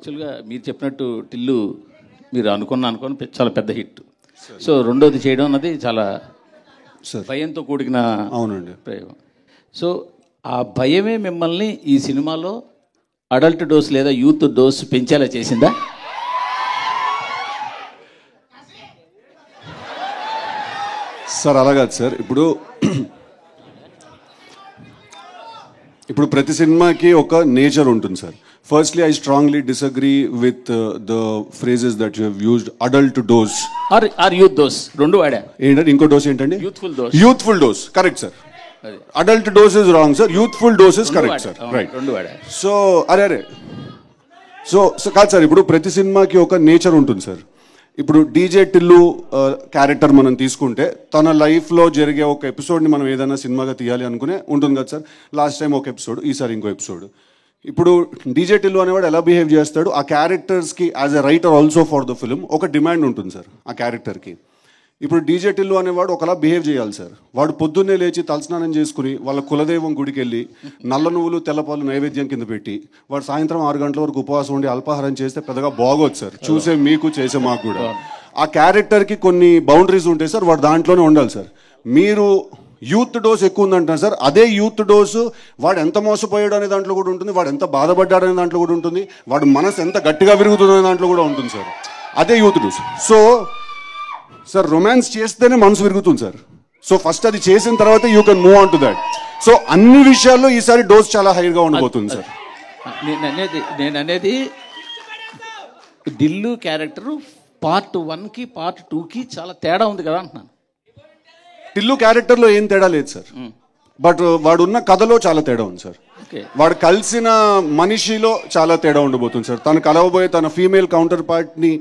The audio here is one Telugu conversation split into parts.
యాక్చువల్గా మీరు చెప్పినట్టు టిల్లు మీరు అనుకుని చాలా పెద్ద హిట్. సో రెండోది చేయడం అన్నది చాలా భయంతో కూడిన అవునండి ప్రయోగం. సో ఆ భయమే మిమ్మల్ని ఈ సినిమాలో అడల్ట్ డోస్ లేదా యూత్ డోస్ పెంచేలా చేసిందా? సార్ అలా కాదు సార్. ఇప్పుడు ప్రతి సినిమాకి ఒక నేచర్ ఉంటుంది sir. Firstly I strongly disagree with the phrases that you have used, adult dose or youth dose. రెండు వాడా. ఏంటంటే ఇంకో డోస్ ఏంటండి? Youthful dose. Correct sir. Adult dose is wrong sir, youthful dose is correct sir. Right. రెండు వాడా. సో అరే సో కాదు సార్, ఇప్పుడు ప్రతి సినిమాకి ఒక నేచర్ ఉంటుంది సార్. ఇప్పుడు డీజే టిల్లు క్యారెక్టర్ మనం తీసుకుంటే తన లైఫ్లో జరిగే ఒక ఎపిసోడ్ని మనం ఏదైనా సినిమాగా తీయాలి అనుకునే ఉంటుంది కదా సార్. లాస్ట్ టైం ఒక ఎపిసోడ్, ఈసారి ఇంకో ఎపిసోడ్. ఇప్పుడు డీజే టిల్లు అనేవాడు ఎలా బిహేవ్ చేస్తాడు, ఆ క్యారెక్టర్స్కి as a writer also for the film ఒక డిమాండ్ ఉంటుంది సార్ ఆ క్యారెక్టర్కి. ఇప్పుడు డీజే టిల్లు అనేవాడు ఒకలా బిహేవ్ చేయాలి సార్. వాడు పొద్దున్నే లేచి తలస్నానం చేసుకుని వాళ్ళ కులదైవం గుడికి వెళ్ళి నల్ల నువ్వులు తెల్లపాలు నైవేద్యం కింద పెట్టి వాడు సాయంత్రం 6 గంటల వరకు ఉపవాసం ఉండి అల్పాహారం చేస్తే పెద్దగా బాగోదు సార్, చూసే మీకు చేసే మాకు కూడా. ఆ క్యారెక్టర్కి కొన్ని బౌండరీస్ ఉంటాయి సార్, వాడు దాంట్లోనే ఉండాలి సార్. మీరు యూత్ డోస్ ఎక్కువ ఉందంటారు సార్, అదే యూత్ డోసు వాడు ఎంత మోసపోయాడు అనే దాంట్లో కూడా ఉంటుంది, వాడు ఎంత బాధపడ్డాడు అనే దాంట్లో కూడా ఉంటుంది, వాడు మనసు ఎంత గట్టిగా విరుగుతుంది అనే దాంట్లో కూడా ఉంటుంది సార్. అదే youth dose. So sir romance చేస్తేనే మనసు విరుగుతుంది సార్. సో ఫస్ట్ అది చేసిన తర్వాత you can move on to that. So అన్ని విషయాల్లో ఈసారి డోస్ చాలా హైగా ఉండబోతుంది సార్. నేను అనేది దిల్లు క్యారెక్టర్ పార్ట్ 1కి పార్ట్ 2కి చాలా తేడా ఉంది కదా అంటున్నాను. టిల్లు క్యారెక్టర్లో ఏం తేడా లేదు సార్, బట్ వాడున్న కథలో చాలా తేడా ఉంది సార్. వాడు కలిసిన మనిషిలో చాలా తేడా ఉండబోతుంది సార్. తను కలవబోయే తన ఫీమేల్ కౌంటర్ పార్ట్ని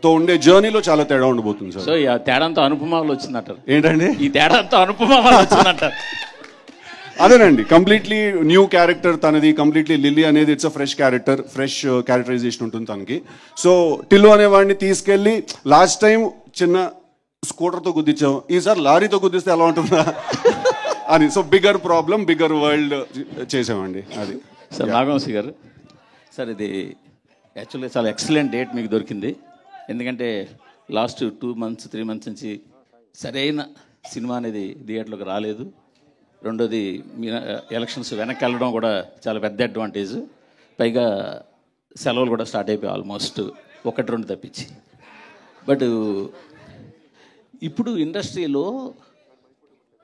తో ఉండే జర్నీలో చాలా తేడా ఉండబోతుంది సార్. సో ఈ తేడాంతో అనుపమాలు వచ్చిందంటారు. ఏంటండి ఈ తేడాంతో అనుపమాలు వచ్చిందంటారు? అదేనండి, కంప్లీట్లీ న్యూ క్యారెక్టర్ తనది. కంప్లీట్లీ లిల్లీ అనేది it's a fresh character, fresh characterisation ఉంటుంది తనకి. సో టిల్లు అనేవాడిని తీసుకెళ్ళి లాస్ట్ టైం చిన్న స్కూటర్తో గుద్దించాం, ఈసారి లారీతో గుద్దిస్తే ఎలా ఉంటుందా అని. So bigger problem, bigger world చేసామండి అది. సార్ నాగవంశీ గారు, సార్ ఇది యాక్చువల్గా చాలా ఎక్సలెంట్ డేట్ మీకు దొరికింది. ఎందుకంటే లాస్ట్ 2 months 3 months నుంచి సరైన సినిమా అనేది థియేటర్లోకి రాలేదు. రెండోది మీ ఎలక్షన్స్ వెనక్కి వెళ్ళడం కూడా చాలా పెద్ద అడ్వాంటేజ్. పైగా సెలవులు కూడా స్టార్ట్ అయిపోయాయి ఆల్మోస్ట్ 1-2 తప్పించి. బట్ ఇప్పుడు ఇండస్ట్రీలో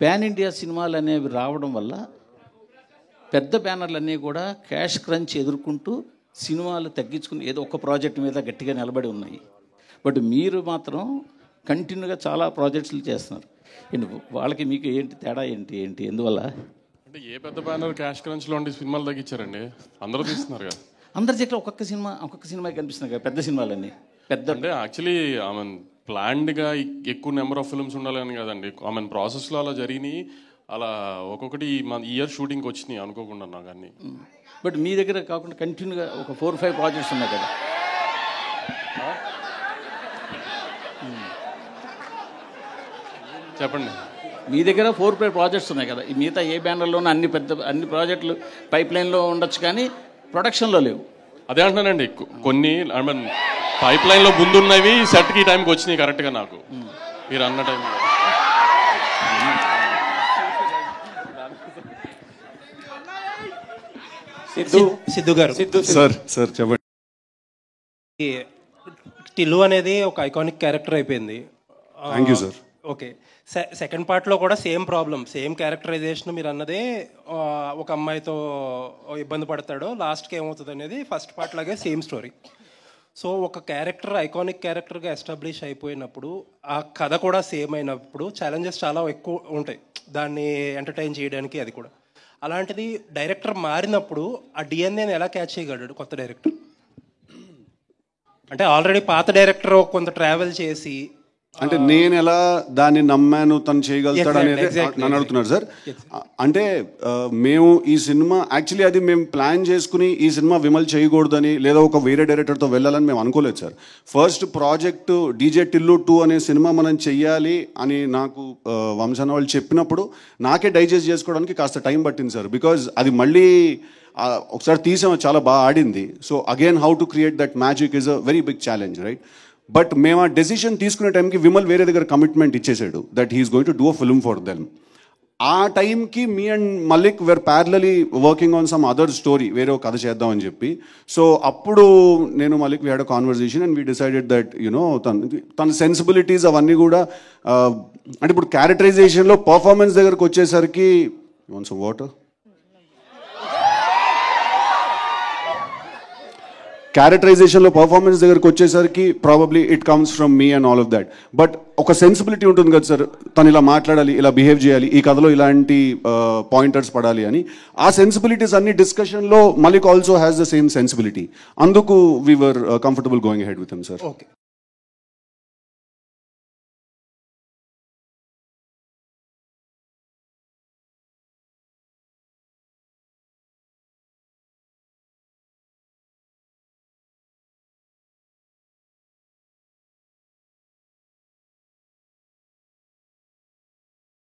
పాన్ ఇండియా సినిమాలు అనేవి రావడం వల్ల పెద్ద బ్యానర్లు అన్నీ కూడా క్యాష్ క్రంచ్ ఎదుర్కొంటూ సినిమాలు తగ్గించుకుని ఏదో ఒక ప్రాజెక్ట్ మీద గట్టిగా నిలబడి ఉన్నాయి. బట్ మీరు మాత్రం కంటిన్యూగా చాలా ప్రాజెక్ట్స్లు చేస్తున్నారు. వాళ్ళకి మీకు ఏంటి తేడా ఏంటి ఎందువల్ల? అంటే ఏ పెద్ద బ్యానర్ క్యాష్ క్రంచ్లో ఉండి సినిమాలు తగ్గించారండి? అందరూ తీస్తున్నారు కదా. అందరి దగ్గర ఒక్కొక్క సినిమా కనిపిస్తున్నాయి కదా పెద్ద సినిమాలన్నీ. పెద్ద అంటే యాక్చువల్లీ ప్లాన్డ్గా ఎక్కువ నెంబర్ ఆఫ్ ఫిల్మ్స్ ఉండాలని కదండి. ప్రాసెస్లో అలా జరిగినాయి. అలా ఒక్కొక్కటి ఇయర్ షూటింగ్కి వచ్చినాయి అనుకోకుండా నాకు అన్నీ. బట్ మీ దగ్గర కాకుండా కంటిన్యూగా ఒక 4-5 ప్రాజెక్ట్స్ ఉన్నాయి కదా. చెప్పండి. మీ దగ్గర 4-5 ప్రాజెక్ట్స్ ఉన్నాయి కదా. ఈ మిగతా ఏ బ్యానర్లోనూ అన్ని ప్రాజెక్టులు పైప్ లైన్లో ఉండొచ్చు కానీ ప్రొడక్షన్లో లేవు. అదే అంటున్నానండి, కొన్ని పైప్ లైన్లో ముందున్నవి సెట్కి టైంకి వచ్చినాయి కరెక్ట్గా నాకు మీరు అన్న టైం. సిద్ధు గారు, సార్ చెప్పండి. టిల్లు అనేది ఒక ఐకానిక్ క్యారెక్టర్ అయిపోయింది. Thank you sir. Okay, second పార్ట్లో కూడా సేమ్ ప్రాబ్లం, సేమ్ క్యారెక్టరైజేషన్. మీరు అన్నదే ఒక అమ్మాయితో ఇబ్బంది పడతాడో లాస్ట్కి ఏమవుతుంది అనేది ఫస్ట్ పార్ట్ లాగే సేమ్ స్టోరీ. సో ఒక క్యారెక్టర్ ఐకానిక్ క్యారెక్టర్గా ఎస్టాబ్లిష్ అయిపోయినప్పుడు ఆ కథ కూడా సేమ్ అయినప్పుడు ఛాలెంజెస్ చాలా ఎక్కువ ఉంటాయి దాన్ని ఎంటర్టైన్ చేయడానికి. అది కూడా అలాంటిది డైరెక్టర్ మారినప్పుడు ఆ డిఎన్ఏని ఎలా క్యాచ్ చేయగలడు కొత్త డైరెక్టర్? అంటే ఆల్రెడీ పాత డైరెక్టర్ కొంత ట్రావెల్ చేసి అంటే నేను ఎలా దాన్ని నమ్మాను తను చేయగలుగుతాడు అనేది Exactly. నన్ను అడుగుతున్నారు సార్. అంటే మేము ఈ సినిమా యాక్చువల్లీ అది మేము ప్లాన్ చేసుకుని ఈ సినిమా విమల్ చేయకూడదని లేదా ఒక వేరే డైరెక్టర్తో వెళ్ళాలని మేము అనుకోలేదు sir. First project DJ Tillu 2 అనే సినిమా మనం చెయ్యాలి అని నాకు వంశన్న వాళ్ళు చెప్పినప్పుడు నాకే డైజెస్ట్ చేసుకోవడానికి కాస్త టైం పట్టింది సార్. బికాజ్ అది మళ్ళీ ఒకసారి తీసాము, చాలా బాగా ఆడింది. So again how to create that magic is a very big challenge, right? But మేము ఆ డెసిషన్ తీసుకునే టైంకి విమల్ వేరే దగ్గర కమిట్మెంట్ ఇచ్చేసాడు that he's going to do a film for them. ఆ టైంకి me and Malik were parallelly working on some other story, వేరే ఒక కథ చేద్దామని చెప్పి. సో అప్పుడు నేను Malik we had a conversation and we decided that you know తన సెన్సిబిలిటీస్ అవన్నీ కూడా అంటే ఇప్పుడు క్యారెక్టరైజేషన్లో పర్ఫార్మెన్స్ దగ్గరకు వచ్చేసరికి సమ్ వాటర్ క్యారెక్టరైజేషన్లో పర్ఫార్మెన్స్ దగ్గరకు వచ్చేసరికి probably it comes from me and all of that. But ఒక సెన్సిబిలిటీ ఉంటుంది కదా సార్, తను ఇలా మాట్లాడాలి, ఇలా బిహేవ్ చేయాలి, ఈ కథలో ఇలాంటి పాయింటర్స్ పడాలి అని. ఆ సెన్సిబిలిటీస్ అన్ని డిస్కషన్లో Malik also has the same sensibility. అందుకు we were comfortable going head with him sir. Okay.